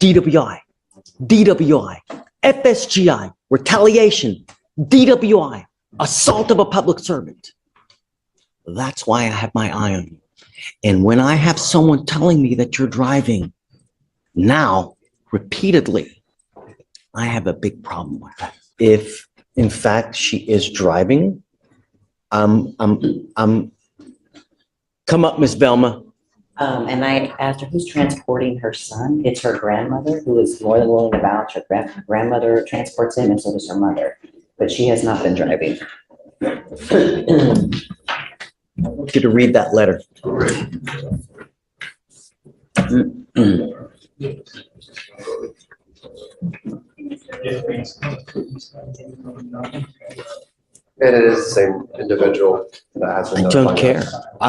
DWI, DWI, FSGI, retaliation, DWI, assault of a public servant. That's why I have my eye on you. And when I have someone telling me that you're driving now, repeatedly, I have a big problem with that. If, in fact, she is driving, come up, Miss Velma. And I asked her who's transporting her son. It's her grandmother, who is more than willing to vouch. Her grandmother transports him, and so does her mother. But she has not been driving. I want you to read that letter. And it is the same individual that has been. I don't care.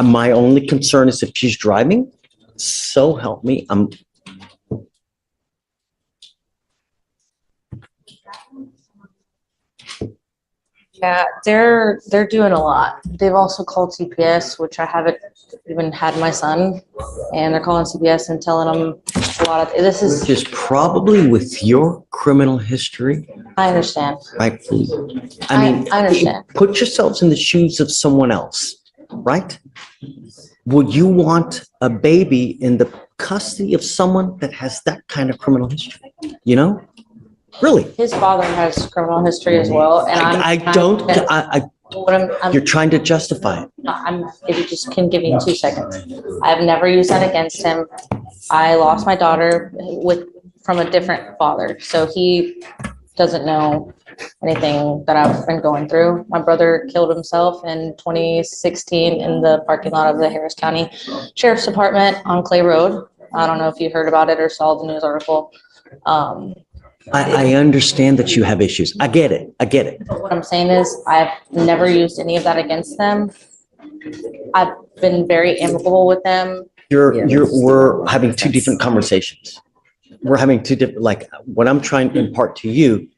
My only concern is if she's driving, so help me. Yeah, they're doing a lot. They've also called CPS, which I haven't even had my son, and they're calling CPS and telling them a lot of this is Just probably with your criminal history, I understand. rightfully. I understand. Put yourselves in the shoes of someone else, right? Would you want a baby in the custody of someone that has that kind of criminal history? You know? Really? His father has criminal history as well, and you're trying to justify it. if you just can give me 2 seconds. I've never used that against him. I lost my daughter from a different father, so he doesn't know anything that I've been going through. My brother killed himself in 2016 in the parking lot of the Harris County Sheriff's Department on Clay Road. I don't know if you heard about it or saw the news article. I understand that you have issues. I get it. But what I'm saying is I've never used any of that against them. I've been very amicable with them. We're having two different conversations. We're having two different, like what I'm trying to impart to you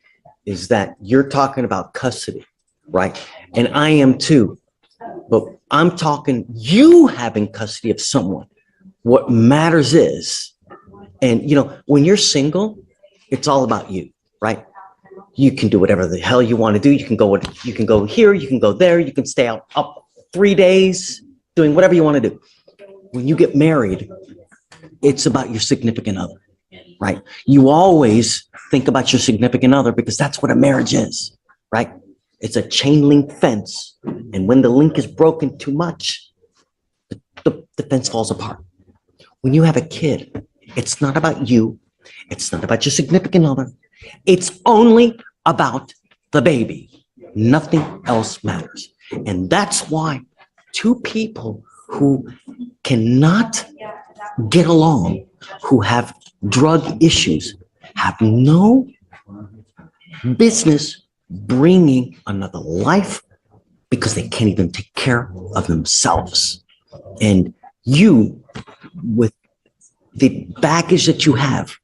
is that you're talking about custody, right? And I am too, but I'm talking you having custody of someone. What matters is, and when you're single, it's all about you, right? You can do whatever the hell you want to do. You can go here, you can go there, you can stay up 3 days doing whatever you want to do. When you get married, it's about your significant other, right? You always think about your significant other because that's what a marriage is, right? It's a chain link fence. And when the link is broken too much, the fence falls apart. When you have a kid, it's not about you. It's not about your significant other. It's only about the baby. Nothing else matters. And that's why two people who cannot get along, who have drug issues, have no business bringing another life because they can't even take care of themselves. And you, with the baggage that you have,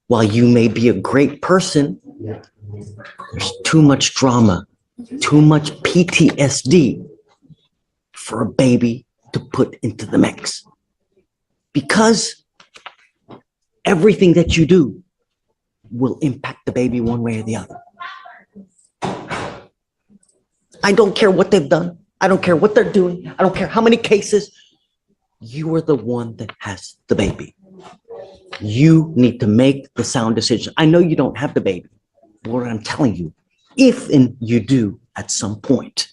while you may be a great person, there's too much drama, too much PTSD for a baby to put into the mix. Because everything that you do will impact the baby one way or the other. I don't care what they've done. I don't care what they're doing. I don't care how many cases. You are the one that has the baby. You need to make the sound decision. I know you don't have the baby, but what I'm telling you, if and you do at some point,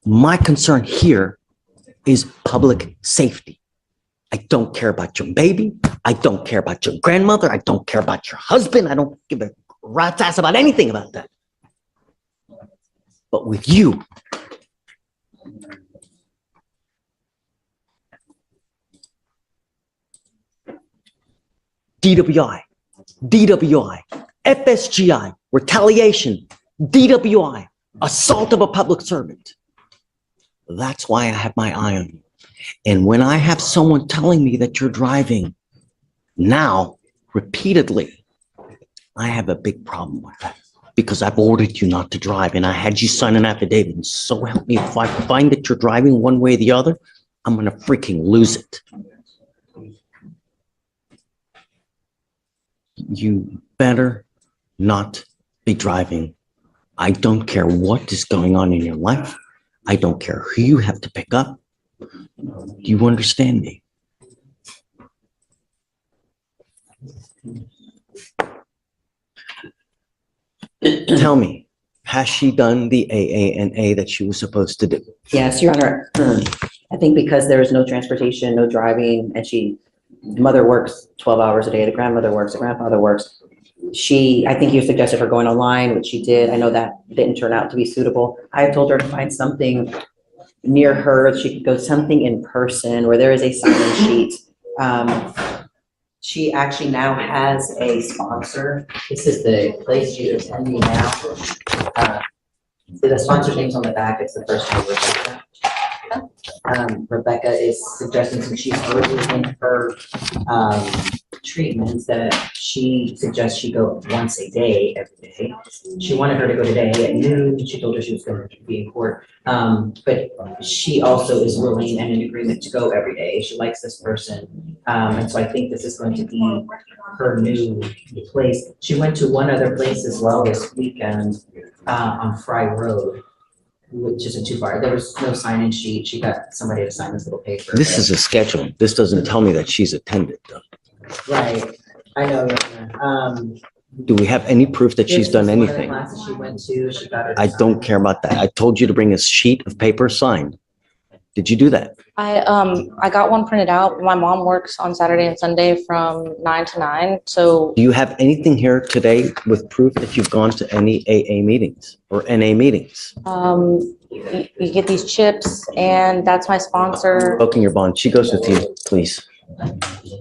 my concern here is public safety. I don't care about your baby. I don't care about your grandmother. I don't care about your husband. I don't give a rat's ass about anything about that. But with you, DWI, DWI, FSGI, retaliation, DWI, assault of a public servant. That's why I have my eye on you. And when I have someone telling me that you're driving now, repeatedly, I have a big problem with that because I've ordered you not to drive and I had you sign an affidavit. And so help me, if I find that you're driving one way or the other, I'm going to freaking lose it. you better not be driving. I don't care what is going on in your life. I don't care who you have to pick up. Do you understand me? Tell me, has she done the AANA that she was supposed to do? Yes, Your Honor. I think because there is no transportation, no driving, and mother works 12 hours a day, the grandmother works, the grandfather works. I think you suggested her going online, which she did. I know that didn't turn out to be suitable. I told her to find something near her. She could go something in person where there is a sign-in sheet. She actually now has a sponsor. This is the place she's attending now. The sponsor's name's on the back. It's the first name, Rebecca. Rebecca is suggesting, since she's early in her treatments, that she suggests she go once a day, every day. She wanted her to go today at noon. She told her she was going to be in court. But she also is willing and in agreement to go every day. She likes this person. And so I think this is going to be her new place. She went to one other place as well this weekend on Fry Road, which isn't too far. There was no sign-in sheet. She got somebody to sign this little paper. This is a schedule. This doesn't tell me that she's attended though. Right. I know. Do we have any proof that she's This done is one of the anything? classes she went to. She got her to I sign. don't care about that. I told you to bring a sheet of paper signed. Did you do that? I got one printed out. My mom works on Saturday and Sunday from 9 to 9. So Do you have anything here today with proof that you've gone to any AA meetings or NA meetings? you get these chips, and that's my sponsor. Revoking your bond. She goes with you, please.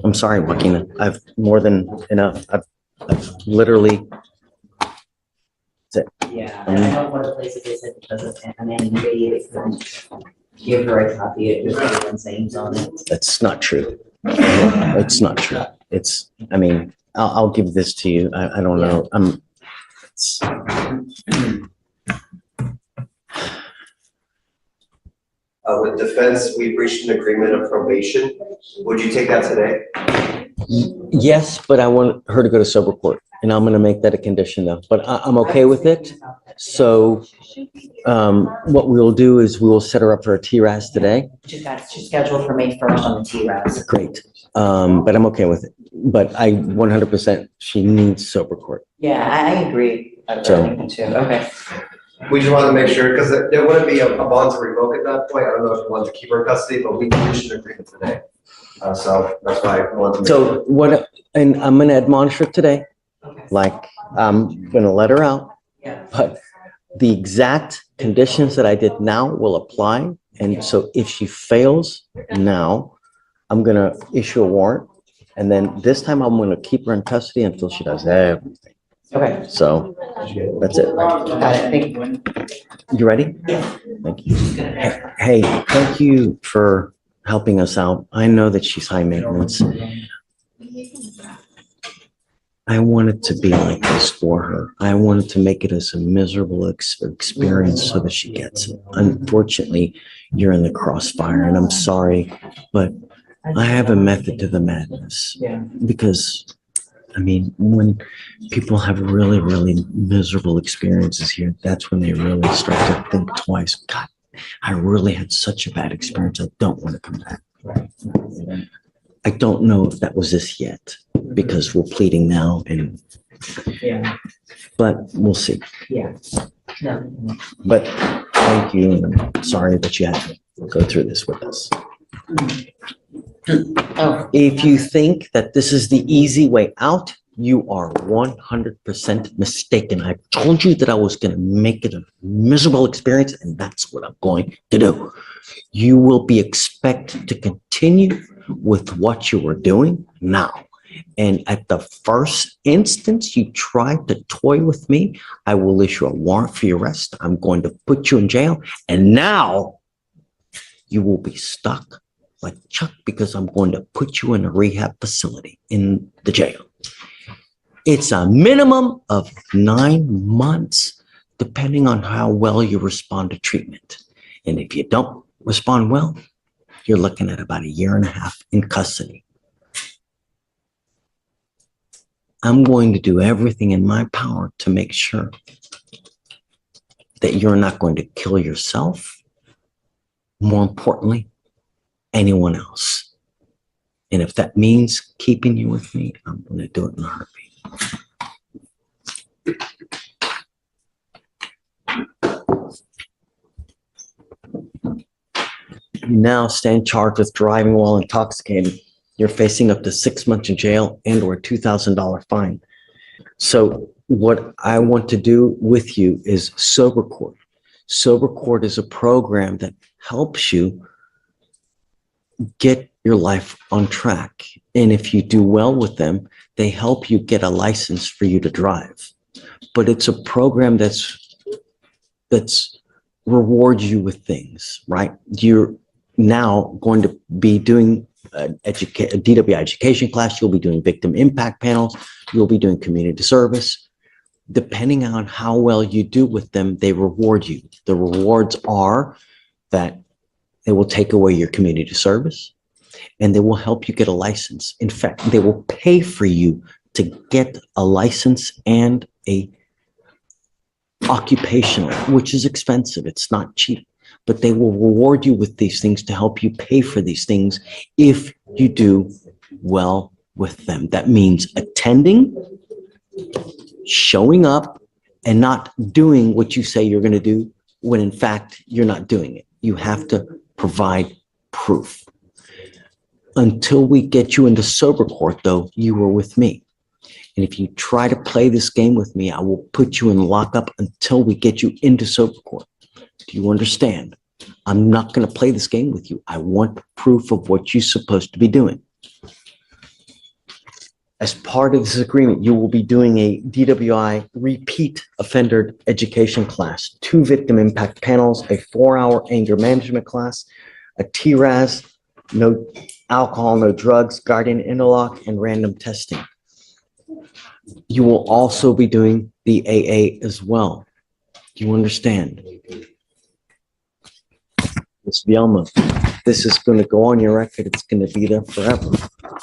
I'm sorry, Joaquina. I've more than enough. I've literally, Yeah, and I know one of the places they said because of anonymity, they couldn't give her a copy. It was everyone's names on it. that's not true. It's not true. I mean, I'll give this to you. I don't know. With defense, we've reached an agreement of probation. Would you take that today? Yes, but I want her to go to sober court, and I'm gonna make that a condition though, but I'm okay with it. So, what we'll do is we will set her up for a TRAS today. She's scheduled for May 1st on the TRAS. Great. But I'm okay with it. But I 100%, she needs sober court. Yeah, I agree. I So- think too. Okay. We just wanted to make sure, because there wouldn't be a bond to revoke at that point. I don't know if you want to keep her in custody, but we reached an agreement today. So that's why I wanted to make sure. And I'm gonna admonish her today, Okay. like, I'm gonna let her out, Yeah. but the exact conditions that I did now will apply. And so if she fails now, I'm gonna issue a warrant. And then this time I'm gonna keep her in custody until she does everything. Okay. So that's it. Got it. Thank you. You ready? Thank you. Hey, thank you for helping us out. I know that she's high maintenance. I wanted to be like this for her. I wanted to make it as a miserable experience so that she gets it. Unfortunately, you're in the crossfire, and I'm sorry, but I have a method to the madness. Yeah. Because, I mean, when people have really, really miserable experiences here, that's when they really start to think twice. God, I really had such a bad experience. I don't want to come back. I don't know if that was this yet, because we're pleading now, Yeah. but we'll see. Yeah. No. But thank you, and I'm sorry that you had to go through this with us. Oh. If you think that this is the easy way out, you are 100% mistaken. I told you that I was going to make it a miserable experience, and that's what I'm going to do. You will be expected to continue with what you were doing now. And at the first instance you try to toy with me, I will issue a warrant for your arrest. I'm going to put you in jail. And now you will be stuck like Chuck, because I'm going to put you in a rehab facility in the jail. It's a minimum of 9 months, depending on how well you respond to treatment. And if you don't respond well, you're looking at about 1.5 years in custody. I'm going to do everything in my power to make sure that you're not going to kill yourself. More importantly, anyone else. And if that means keeping you with me, I'm going to do it in a heartbeat. You now stand charged with driving while intoxicated. You're facing up to 6 months in jail and or a $2,000 fine. So what I want to do with you is Sober Court. Sober Court is a program that helps you get your life on track. And if you do well with them, they help you get a license for you to drive. But it's a program that's rewards you with things, right? You're now going to be doing a DWI education class. You'll be doing victim impact panels. You'll be doing community service. Depending on how well you do with them, they reward you. The rewards are that they will take away your community service and they will help you get a license. In fact, they will pay for you to get a license and a occupational, which is expensive. It's not cheap, but they will reward you with these things to help you pay for these things if you do well with them. That means attending, showing up, and not doing what you say you're going to do when in fact you're not doing it. You have to provide proof. Until we get you into Sober Court, though, you were with me. And if you try to play this game with me, I will put you in lockup until we get you into Sober Court. Do you understand? I'm not going to play this game with you. I want proof of what you're supposed to be doing. As part of this agreement, you will be doing a DWI repeat offender education class, 2 victim impact panels, a 4-hour anger management class, a TRAS, no alcohol, no drugs, guardian interlock, and random testing. You will also be doing the AA as well. Do you understand? Ms. Vielma, this is going to go on your record. It's going to be there forever.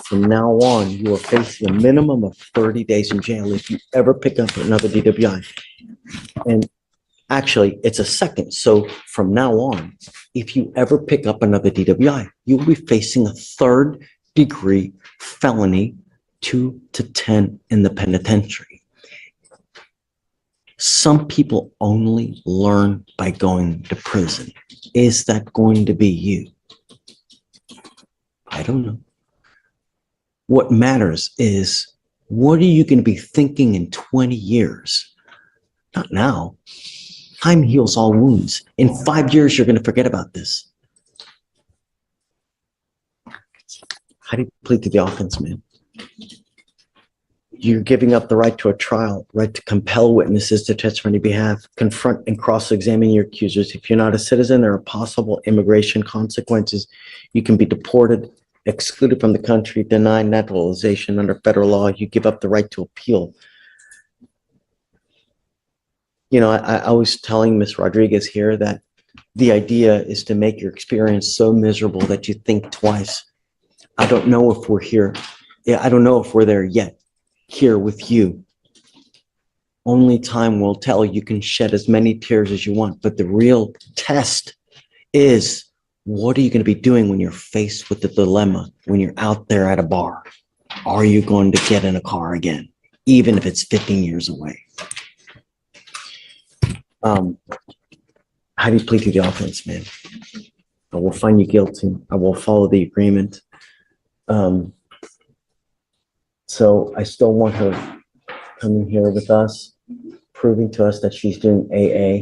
From now on, you are facing a minimum of 30 days in jail if you ever pick up another DWI. And actually, it's a second. So from now on, if you ever pick up another DWI, you'll be facing a 3rd-degree felony, 2 to 10 in the penitentiary. Some people only learn by going to prison. Is that going to be you? I don't know. What matters is, what are you going to be thinking in 20 years? Not now. Time heals all wounds. In 5 years, you're going to forget about this. How do you plead to the offense, man? You're giving up the right to a trial, right to compel witnesses to testify on your behalf, confront and cross-examine your accusers. If you're not a citizen, there are possible immigration consequences. You can be deported, excluded from the country, denied naturalization under federal law. You give up the right to appeal. You know, I was telling Ms. Rodriguez here that the idea is to make your experience so miserable that you think twice. I don't know if we're here. I don't know if we're there yet. Here with you. Only time will tell. You can shed as many tears as you want, but the real test is, what are you going to be doing when you're faced with the dilemma, when you're out there at a bar? Are you going to get in a car again, even if it's 15 years away? How do you plead to the offense, man? I will find you guilty. I will follow the agreement. So I still want her coming here with us, proving to us that she's doing AA,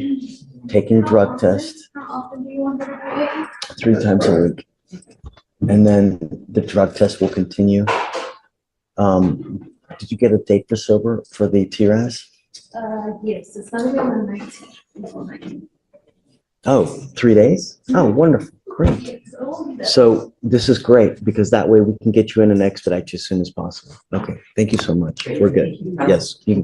taking a drug test. How often do you want her to do it? 3 times a week. And then the drug test will continue. Did you get a date for sober for the TRAS? Yes, it's gonna be on the 19th. Oh, 3 days? Oh, wonderful. Great. So this is great because that way we can get you in and expedite you as soon as possible. Okay. Thank you so much. We're good. Yes. Yeah.